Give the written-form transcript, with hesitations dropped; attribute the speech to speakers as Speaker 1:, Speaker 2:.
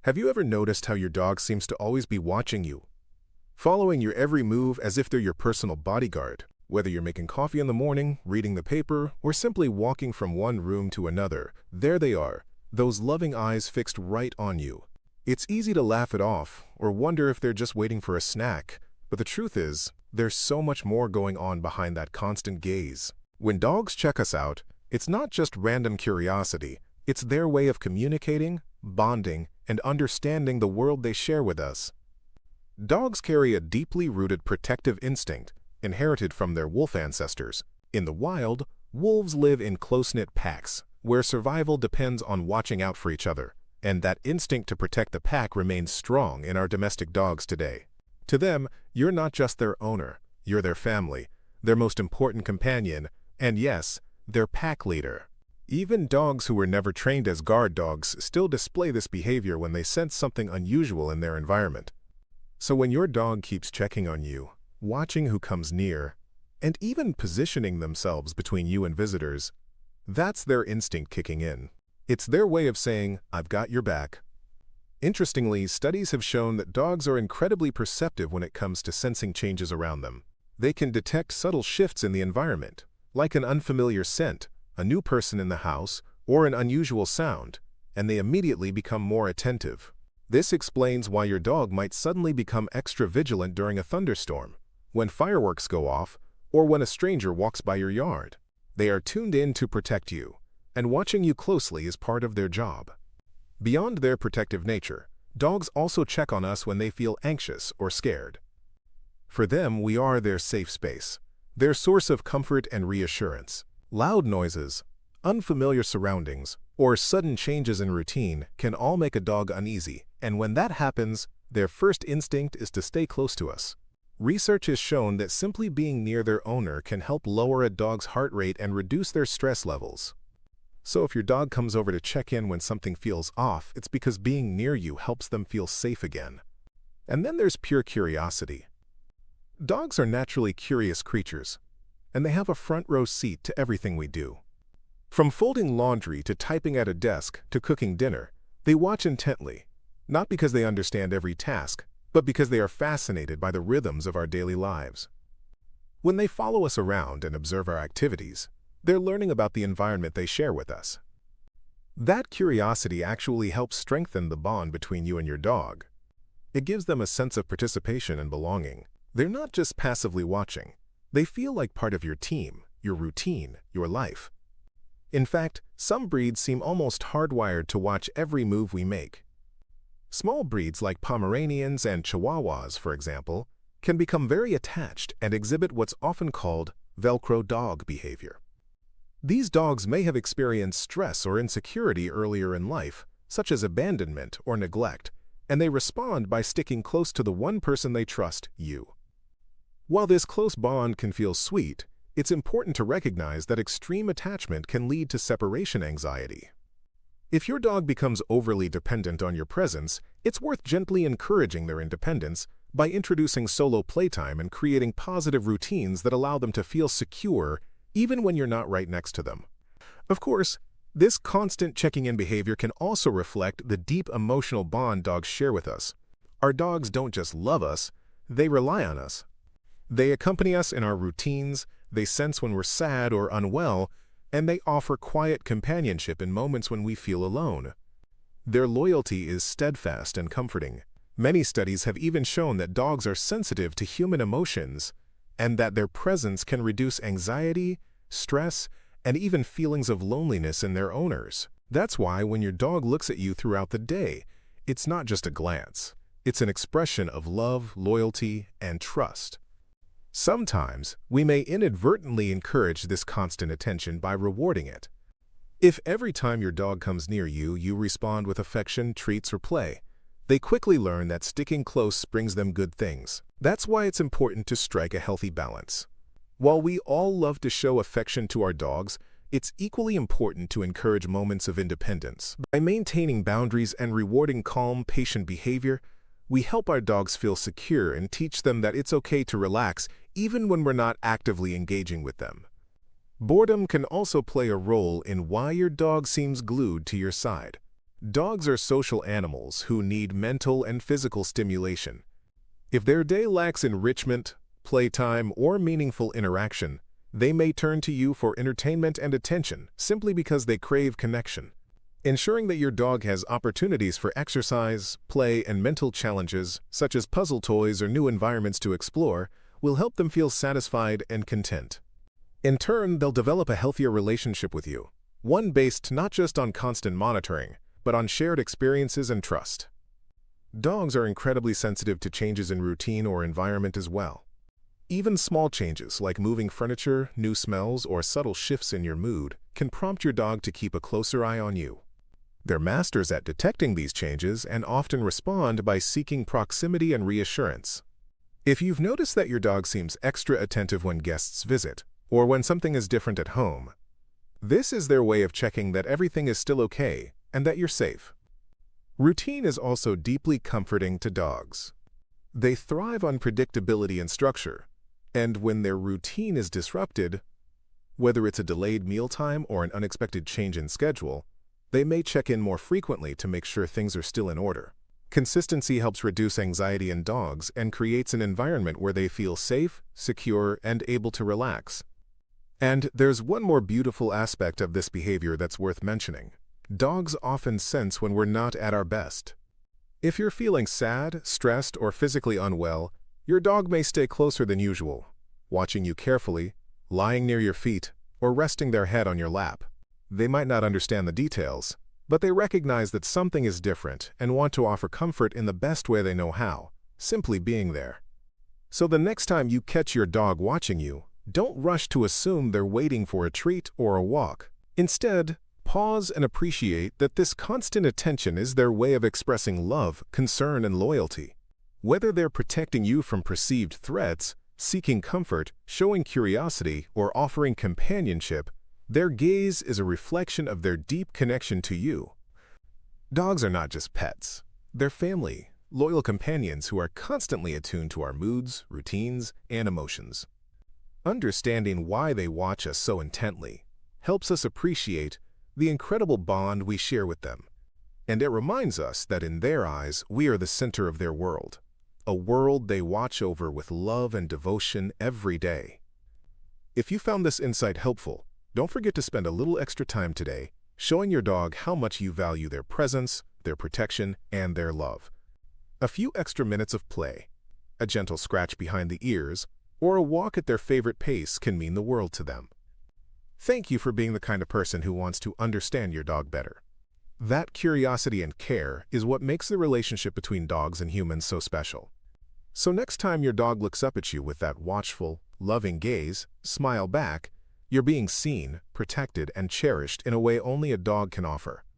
Speaker 1: Have you ever noticed how your dog seems to always be watching you, following your every move as if they're your personal bodyguard? Whether you're making coffee in the morning, reading the paper, or simply walking from one room to another, there they are, those loving eyes fixed right on you. It's easy to laugh it off or wonder if they're just waiting for a snack, but the truth is, there's so much more going on behind that constant gaze. When dogs check us out, it's not just random curiosity, it's their way of communicating, bonding, and understanding the world they share with us. Dogs carry a deeply rooted protective instinct, inherited from their wolf ancestors. In the wild, wolves live in close-knit packs, where survival depends on watching out for each other, and that instinct to protect the pack remains strong in our domestic dogs today. To them, you're not just their owner, you're their family, their most important companion, and yes, their pack leader. Even dogs who were never trained as guard dogs still display this behavior when they sense something unusual in their environment. So when your dog keeps checking on you, watching who comes near, and even positioning themselves between you and visitors, that's their instinct kicking in. It's their way of saying, "I've got your back." Interestingly, studies have shown that dogs are incredibly perceptive when it comes to sensing changes around them. They can detect subtle shifts in the environment, like an unfamiliar scent, a new person in the house, or an unusual sound, and they immediately become more attentive. This explains why your dog might suddenly become extra vigilant during a thunderstorm, when fireworks go off, or when a stranger walks by your yard. They are tuned in to protect you, and watching you closely is part of their job. Beyond their protective nature, dogs also check on us when they feel anxious or scared. For them, we are their safe space, their source of comfort and reassurance. Loud noises, unfamiliar surroundings, or sudden changes in routine can all make a dog uneasy, and when that happens, their first instinct is to stay close to us. Research has shown that simply being near their owner can help lower a dog's heart rate and reduce their stress levels. So if your dog comes over to check in when something feels off, it's because being near you helps them feel safe again. And then there's pure curiosity. Dogs are naturally curious creatures, and they have a front-row seat to everything we do. From folding laundry to typing at a desk to cooking dinner, they watch intently, not because they understand every task, but because they are fascinated by the rhythms of our daily lives. When they follow us around and observe our activities, they're learning about the environment they share with us. That curiosity actually helps strengthen the bond between you and your dog. It gives them a sense of participation and belonging. They're not just passively watching. They feel like part of your team, your routine, your life. In fact, some breeds seem almost hardwired to watch every move we make. Small breeds like Pomeranians and Chihuahuas, for example, can become very attached and exhibit what's often called Velcro dog behavior. These dogs may have experienced stress or insecurity earlier in life, such as abandonment or neglect, and they respond by sticking close to the one person they trust, you. While this close bond can feel sweet, it's important to recognize that extreme attachment can lead to separation anxiety. If your dog becomes overly dependent on your presence, it's worth gently encouraging their independence by introducing solo playtime and creating positive routines that allow them to feel secure even when you're not right next to them. Of course, this constant checking-in behavior can also reflect the deep emotional bond dogs share with us. Our dogs don't just love us, they rely on us. They accompany us in our routines, they sense when we're sad or unwell, and they offer quiet companionship in moments when we feel alone. Their loyalty is steadfast and comforting. Many studies have even shown that dogs are sensitive to human emotions, and that their presence can reduce anxiety, stress, and even feelings of loneliness in their owners. That's why when your dog looks at you throughout the day, it's not just a glance. It's an expression of love, loyalty, and trust. Sometimes, we may inadvertently encourage this constant attention by rewarding it. If every time your dog comes near you, you respond with affection, treats, or play, they quickly learn that sticking close brings them good things. That's why it's important to strike a healthy balance. While we all love to show affection to our dogs, it's equally important to encourage moments of independence. By maintaining boundaries and rewarding calm, patient behavior, we help our dogs feel secure and teach them that it's okay to relax even when we're not actively engaging with them. Boredom can also play a role in why your dog seems glued to your side. Dogs are social animals who need mental and physical stimulation. If their day lacks enrichment, playtime, or meaningful interaction, they may turn to you for entertainment and attention simply because they crave connection. Ensuring that your dog has opportunities for exercise, play, and mental challenges, such as puzzle toys or new environments to explore, will help them feel satisfied and content. In turn, they'll develop a healthier relationship with you, one based not just on constant monitoring, but on shared experiences and trust. Dogs are incredibly sensitive to changes in routine or environment as well. Even small changes like moving furniture, new smells, or subtle shifts in your mood can prompt your dog to keep a closer eye on you. They're masters at detecting these changes and often respond by seeking proximity and reassurance. If you've noticed that your dog seems extra attentive when guests visit, or when something is different at home, this is their way of checking that everything is still okay and that you're safe. Routine is also deeply comforting to dogs. They thrive on predictability and structure, and when their routine is disrupted, whether it's a delayed mealtime or an unexpected change in schedule, they may check in more frequently to make sure things are still in order. Consistency helps reduce anxiety in dogs and creates an environment where they feel safe, secure, and able to relax. And there's one more beautiful aspect of this behavior that's worth mentioning. Dogs often sense when we're not at our best. If you're feeling sad, stressed, or physically unwell, your dog may stay closer than usual, watching you carefully, lying near your feet, or resting their head on your lap. They might not understand the details, but they recognize that something is different and want to offer comfort in the best way they know how, simply being there. So the next time you catch your dog watching you, don't rush to assume they're waiting for a treat or a walk. Instead, pause and appreciate that this constant attention is their way of expressing love, concern, and loyalty. Whether they're protecting you from perceived threats, seeking comfort, showing curiosity, or offering companionship, their gaze is a reflection of their deep connection to you. Dogs are not just pets. They're family, loyal companions who are constantly attuned to our moods, routines, and emotions. Understanding why they watch us so intently helps us appreciate the incredible bond we share with them, and it reminds us that in their eyes we are the center of their world, a world they watch over with love and devotion every day. If you found this insight helpful, don't forget to spend a little extra time today showing your dog how much you value their presence, their protection, and their love. A few extra minutes of play, a gentle scratch behind the ears, or a walk at their favorite pace can mean the world to them. Thank you for being the kind of person who wants to understand your dog better. That curiosity and care is what makes the relationship between dogs and humans so special. So next time your dog looks up at you with that watchful, loving gaze, smile back. You're being seen, protected, and cherished in a way only a dog can offer.